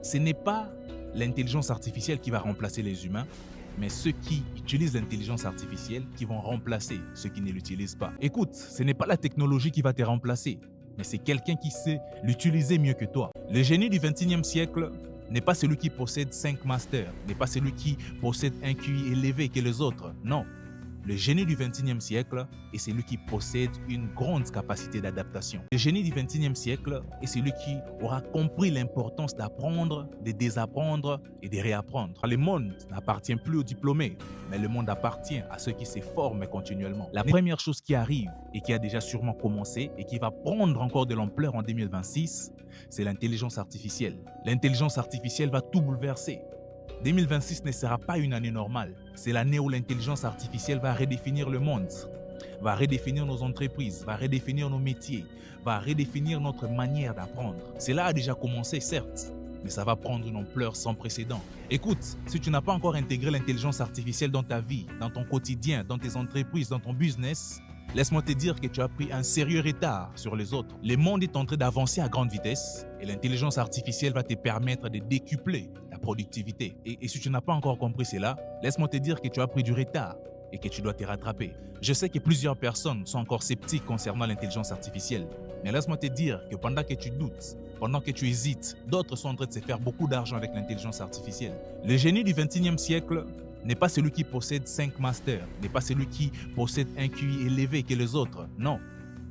Ce n'est pas l'intelligence artificielle qui va remplacer les humains, mais ceux qui utilisent l'intelligence artificielle qui vont remplacer ceux qui ne l'utilisent pas. Écoute, ce n'est pas la technologie qui va te remplacer, mais c'est quelqu'un qui sait l'utiliser mieux que toi. Le génie du 21e siècle n'est pas celui qui possède 5 masters, n'est pas celui qui possède un QI élevé que les autres. Non. Le génie du 21e siècle est celui qui possède une grande capacité d'adaptation. Le génie du 21e siècle est celui qui aura compris l'importance d'apprendre, de désapprendre et de réapprendre. Le monde n'appartient plus aux diplômés, mais le monde appartient à ceux qui se forment continuellement. La première chose qui arrive et qui a déjà sûrement commencé et qui va prendre encore de l'ampleur en 2026, c'est l'intelligence artificielle. L'intelligence artificielle va tout bouleverser. 2026 ne sera pas une année normale. C'est l'année où l'intelligence artificielle va redéfinir le monde, va redéfinir nos entreprises, va redéfinir nos métiers, va redéfinir notre manière d'apprendre. Cela a déjà commencé, certes, mais ça va prendre une ampleur sans précédent. Écoute, si tu n'as pas encore intégré l'intelligence artificielle dans ta vie, dans ton quotidien, dans tes entreprises, dans ton business, laisse-moi te dire que tu as pris un sérieux retard sur les autres. Le monde est en train d'avancer à grande vitesse et l'intelligence artificielle va te permettre de décupler la productivité. Et si tu n'as pas encore compris cela, laisse-moi te dire que tu as pris du retard et que tu dois te rattraper. Je sais que plusieurs personnes sont encore sceptiques concernant l'intelligence artificielle, mais laisse-moi te dire que pendant que tu doutes, pendant que tu hésites, d'autres sont en train de se faire beaucoup d'argent avec l'intelligence artificielle. Le génie du 21e siècle n'est pas celui qui possède 5 masters, n'est pas celui qui possède un QI élevé que les autres. Non.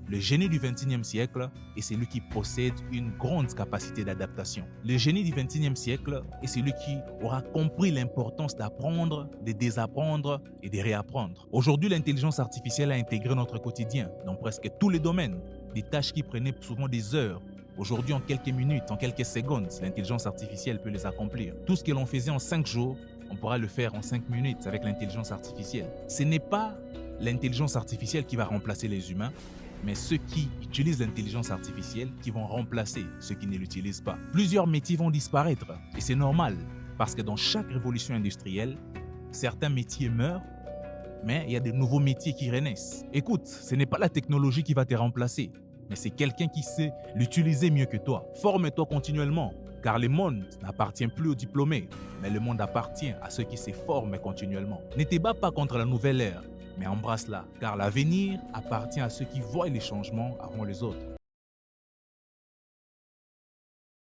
Le génie du 21e siècle est celui qui possède une grande capacité d'adaptation. Le génie du 21e siècle est celui qui aura compris l'importance d'apprendre, de désapprendre et de réapprendre. Aujourd'hui, l'intelligence artificielle a intégré notre quotidien dans presque tous les domaines. Des tâches qui prenaient souvent des heures. Aujourd'hui, en quelques minutes, en quelques secondes, l'intelligence artificielle peut les accomplir. Tout ce que l'on faisait en 5 jours, on pourra le faire en 5 minutes avec l'intelligence artificielle. Ce n'est pas l'intelligence artificielle qui va remplacer les humains, mais ceux qui utilisent l'intelligence artificielle qui vont remplacer ceux qui ne l'utilisent pas. Plusieurs métiers vont disparaître et c'est normal parce que dans chaque révolution industrielle, certains métiers meurent, mais il y a de nouveaux métiers qui renaissent. Écoute, ce n'est pas la technologie qui va te remplacer, mais c'est quelqu'un qui sait l'utiliser mieux que toi. Forme-toi continuellement, car le monde n'appartient plus aux diplômés, mais le monde appartient à ceux qui se forment continuellement. Ne te bats pas contre la nouvelle ère, mais embrasse-la, car l'avenir appartient à ceux qui voient les changements avant les autres.